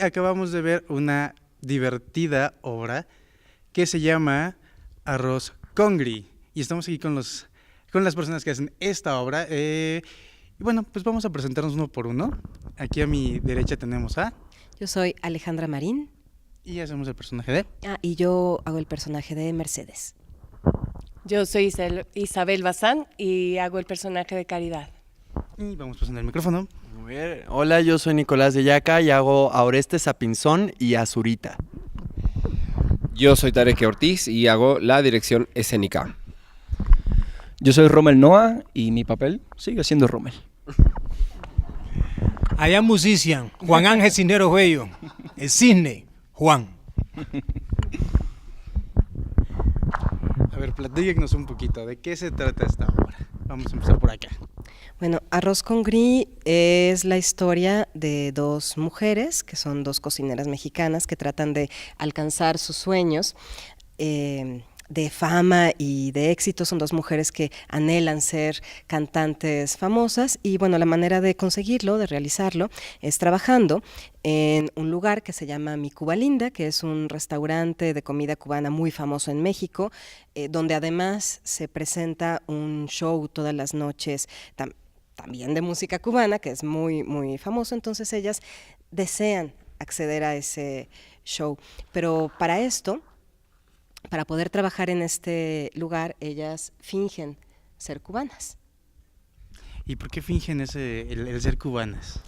acabamos de ver una divertida obra que se llama Arroz Congri. Y estamos aquí con las personas que hacen esta obra. Y bueno, pues vamos a presentarnos uno por uno. Aquí a mi derecha tenemos a... Yo soy Alejandra Marín. Y hacemos el personaje de... Y yo hago el personaje de Mercedes. Yo soy Isabel Bazán y hago el personaje de Caridad. Y vamos pasando el micrófono. Muy bien. Hola, yo soy Nicolás de Yaca y hago a Orestes, a Pinzón y a Zurita. Yo soy Tarek Ortiz y hago la dirección escénica. Yo soy Rommel Noah y mi papel sigue siendo Rommel. Allá musician, Juan Ángel Cisneros Bello, el cisne, Juan. A ver, platíquenos un poquito, ¿de qué se trata esta obra? Vamos a empezar por acá. Bueno, Arroz Congri es la historia de dos mujeres, que son dos cocineras mexicanas, que tratan de alcanzar sus sueños de fama y de éxito. Son dos mujeres que anhelan ser cantantes famosas y bueno, la manera de conseguirlo, de realizarlo, es trabajando en un lugar que se llama Mi Cuba Linda, que es un restaurante de comida cubana muy famoso en México, donde además se presenta un show todas las noches, también de música cubana, que es muy, muy famoso. Entonces ellas desean acceder a ese show, pero para esto, para poder trabajar en este lugar, ellas fingen ser cubanas. ¿Y por qué fingen el ser cubanas?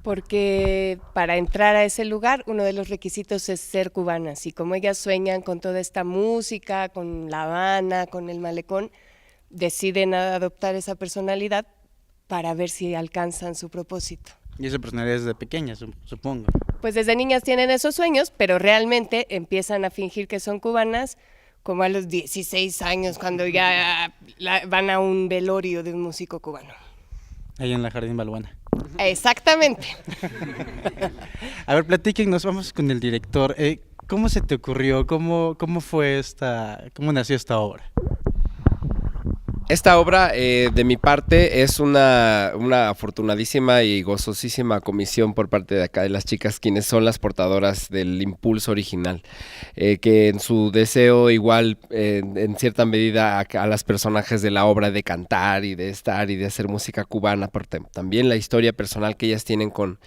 Porque para entrar a ese lugar uno de los requisitos es ser cubanas y como ellas sueñan con toda esta música, con La Habana, con el malecón, deciden adoptar esa personalidad para ver si alcanzan su propósito. Y esa personalidad es de pequeña, supongo. Pues desde niñas tienen esos sueños, pero realmente empiezan a fingir que son cubanas como a los 16 años, cuando ya van a un velorio de un músico cubano. Ahí en la Jardín Balbuena. Exactamente. A ver, platíquenos, vamos con el director. ¿Cómo se te ocurrió? ¿Cómo nació esta obra? Esta obra, de mi parte, es una afortunadísima y gozosísima comisión por parte de acá de las chicas, quienes son las portadoras del impulso original, que en su deseo igual, en cierta medida, a las personajes de la obra de cantar y de estar y de hacer música cubana, porque también la historia personal que ellas tienen con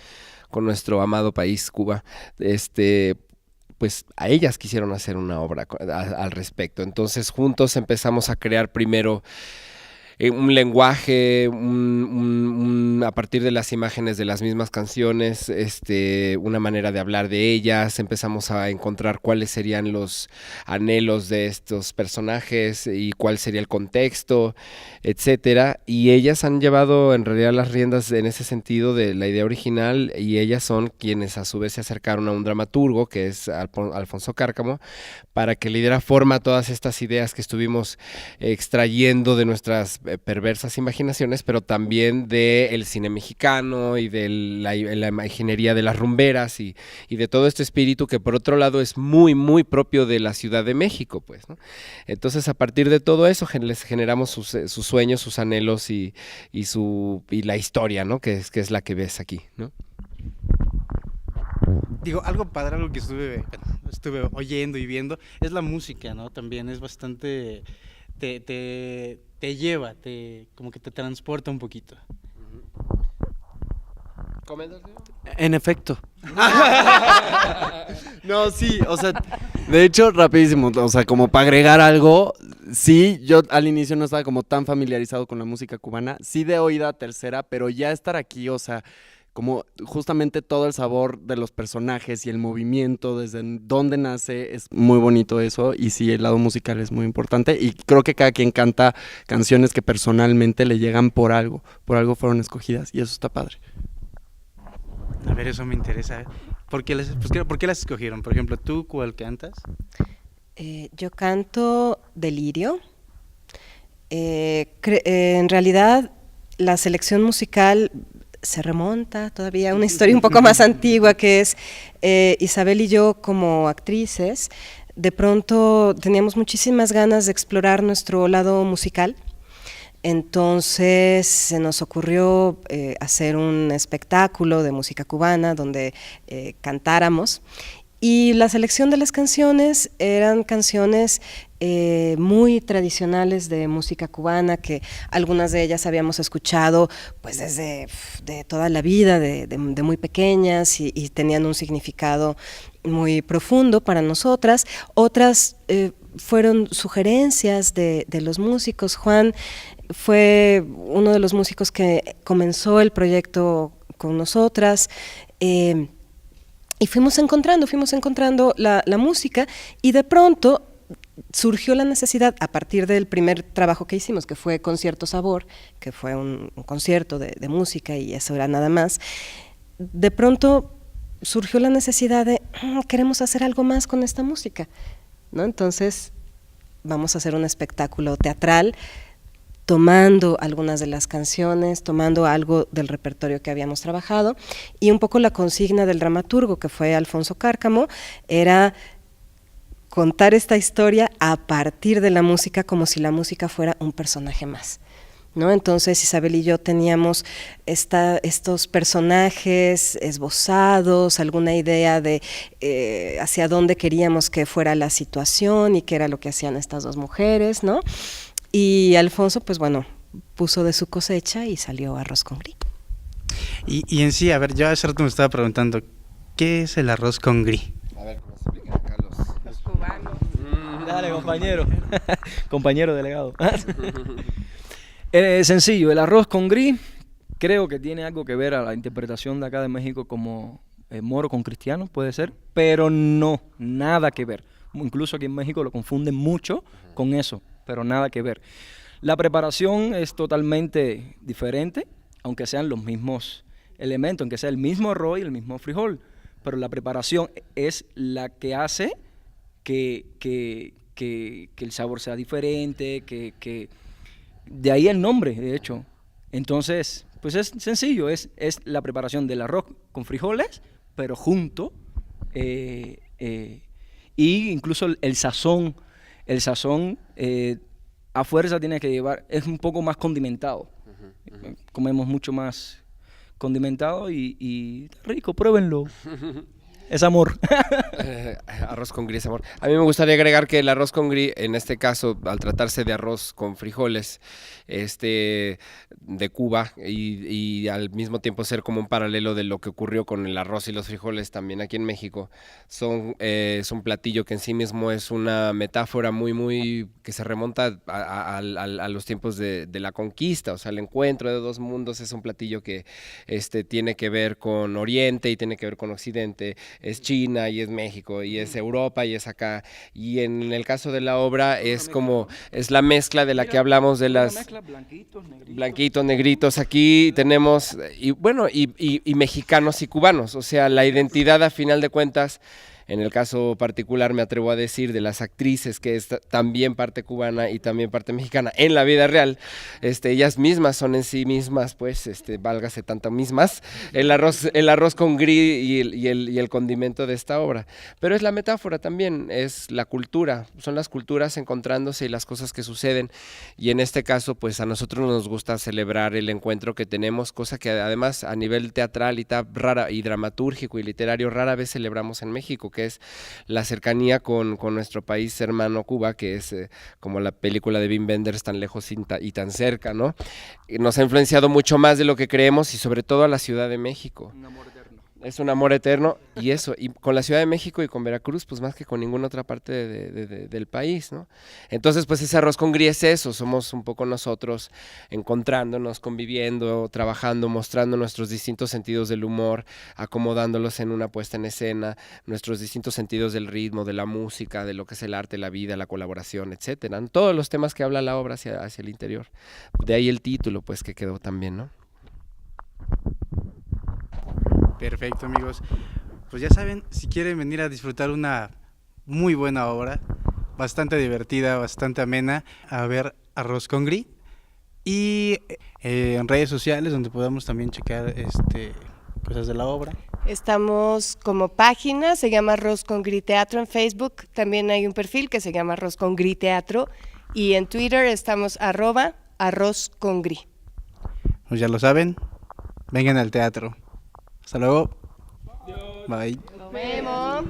nuestro amado país, Cuba, pues a ellas quisieron hacer una obra al respecto. Entonces juntos empezamos a crear primero un lenguaje, a partir de las imágenes de las mismas canciones, una manera de hablar de ellas. Empezamos a encontrar cuáles serían los anhelos de estos personajes y cuál sería el contexto, etcétera. Y ellas han llevado en realidad las riendas en ese sentido de la idea original, y ellas son quienes a su vez se acercaron a un dramaturgo, que es Alfonso Cárcamo, para que le diera forma a todas estas ideas que estuvimos extrayendo de nuestras perversas imaginaciones, pero también del cine mexicano y de la imaginería de las rumberas y de todo este espíritu que por otro lado es muy, muy propio de la Ciudad de México, pues, ¿no? Entonces a partir de todo eso les generamos sus sueños, sus anhelos y la historia, ¿no? Que es la que ves aquí, ¿no? Digo, algo padre, algo que estuve oyendo y viendo, es la música, ¿no? También es bastante... Te lleva, como que te transporta un poquito. ¿Comentas? En efecto. No, sí, o sea, de hecho, rapidísimo, o sea, como para agregar algo, sí, yo al inicio no estaba como tan familiarizado con la música cubana, sí de oída tercera, pero ya estar aquí, o sea, como justamente todo el sabor de los personajes y el movimiento, desde dónde nace, es muy bonito eso, y sí, el lado musical es muy importante, y creo que cada quien canta canciones que personalmente le llegan por algo fueron escogidas, y eso está padre. A ver, eso me interesa. ¿Por qué las escogieron? Por ejemplo, ¿tú cuál cantas? Yo canto Delirio. En realidad, la selección musical se remonta todavía a una historia un poco más antigua, que es Isabel y yo como actrices. De pronto teníamos muchísimas ganas de explorar nuestro lado musical. Entonces se nos ocurrió hacer un espectáculo de música cubana donde cantáramos, y la selección de las canciones eran canciones muy tradicionales de música cubana, que algunas de ellas habíamos escuchado pues desde de toda la vida, de muy pequeñas, y tenían un significado muy profundo para nosotras. Otras fueron sugerencias de los músicos. Juan fue uno de los músicos que comenzó el proyecto con nosotras, y fuimos encontrando la música, y de pronto surgió la necesidad, a partir del primer trabajo que hicimos, que fue Concierto Sabor, que fue un concierto de música, y eso era nada más. De pronto surgió la necesidad de queremos hacer algo más con esta música, ¿no? Entonces vamos a hacer un espectáculo teatral tomando algunas de las canciones, tomando algo del repertorio que habíamos trabajado, y un poco la consigna del dramaturgo, que fue Alfonso Cárcamo, era contar esta historia a partir de la música, como si la música fuera un personaje más, ¿no? Entonces Isabel y yo teníamos estos personajes esbozados, alguna idea de hacia dónde queríamos que fuera la situación y qué era lo que hacían estas dos mujeres, ¿no? Y Alfonso, pues bueno, puso de su cosecha y salió Arroz con Gris. Y en sí, a ver, yo hace rato me estaba preguntando, ¿qué es el arroz con gris? A ver, ¿cómo se explican acá los cubanos? Dale, compañero. Compañero delegado. Sencillo, el arroz con gris creo que tiene algo que ver a la interpretación de acá de México como moro con cristiano, puede ser, pero no, nada que ver. Incluso aquí en México lo confunden mucho con eso, pero nada que ver. La preparación es totalmente diferente, aunque sean los mismos elementos, aunque sea el mismo arroz y el mismo frijol, pero la preparación es la que hace que el sabor sea diferente, que de ahí el nombre, de hecho. Entonces, pues es sencillo, es la preparación del arroz con frijoles, pero junto, y incluso el sazón a fuerza tiene que llevar, es un poco más condimentado. Comemos mucho más condimentado y rico, pruébenlo. Es amor. Arroz con gris, amor. A mí me gustaría agregar que el arroz con gris, en este caso, al tratarse de arroz con frijoles, de Cuba, y al mismo tiempo ser como un paralelo de lo que ocurrió con el arroz y los frijoles también aquí en México, es un platillo que en sí mismo es una metáfora muy que se remonta a los tiempos de la conquista, o sea, el encuentro de dos mundos. Es un platillo que tiene que ver con Oriente y tiene que ver con Occidente. Es China y es México y es Europa y es acá, y en el caso de la obra es como, es la mezcla de la que hablamos de las blanquitos, negritos. Aquí tenemos, y bueno, y mexicanos y cubanos, o sea, la identidad a final de cuentas. En el caso particular me atrevo a decir de las actrices, que es también parte cubana y también parte mexicana en la vida real, ellas mismas son en sí mismas, pues, válgase tanto mismas, el arroz con gris y el condimento de esta obra. Pero es la metáfora también, es la cultura, son las culturas encontrándose y las cosas que suceden, y en este caso, pues a nosotros nos gusta celebrar el encuentro que tenemos, cosa que además a nivel teatral y rara y dramatúrgico y literario rara vez celebramos en México, que es la cercanía con nuestro país hermano Cuba, que es como la película de Wim Wenders, tan lejos y tan cerca, ¿no? Nos ha influenciado mucho más de lo que creemos, y sobre todo a la Ciudad de México. Un amor eterno. Es un amor eterno, y eso, y con la Ciudad de México y con Veracruz, pues más que con ninguna otra parte del país, ¿no? Entonces, pues ese arroz con gris es eso, somos un poco nosotros encontrándonos, conviviendo, trabajando, mostrando nuestros distintos sentidos del humor, acomodándolos en una puesta en escena, nuestros distintos sentidos del ritmo, de la música, de lo que es el arte, la vida, la colaboración, etcétera. Todos los temas que habla la obra hacia el interior. De ahí el título, pues, que quedó también, ¿no? Perfecto, amigos. Pues ya saben, si quieren venir a disfrutar una muy buena obra, bastante divertida, bastante amena, a ver Arroz con Gris, y en redes sociales donde podamos también checar cosas de la obra. Estamos como página, se llama Arroz con Gris Teatro en Facebook, también hay un perfil que se llama Arroz con Gris Teatro, y en Twitter estamos Arroz con Gris. Pues ya lo saben, vengan al teatro. Hasta luego. Bye. Nos vemos.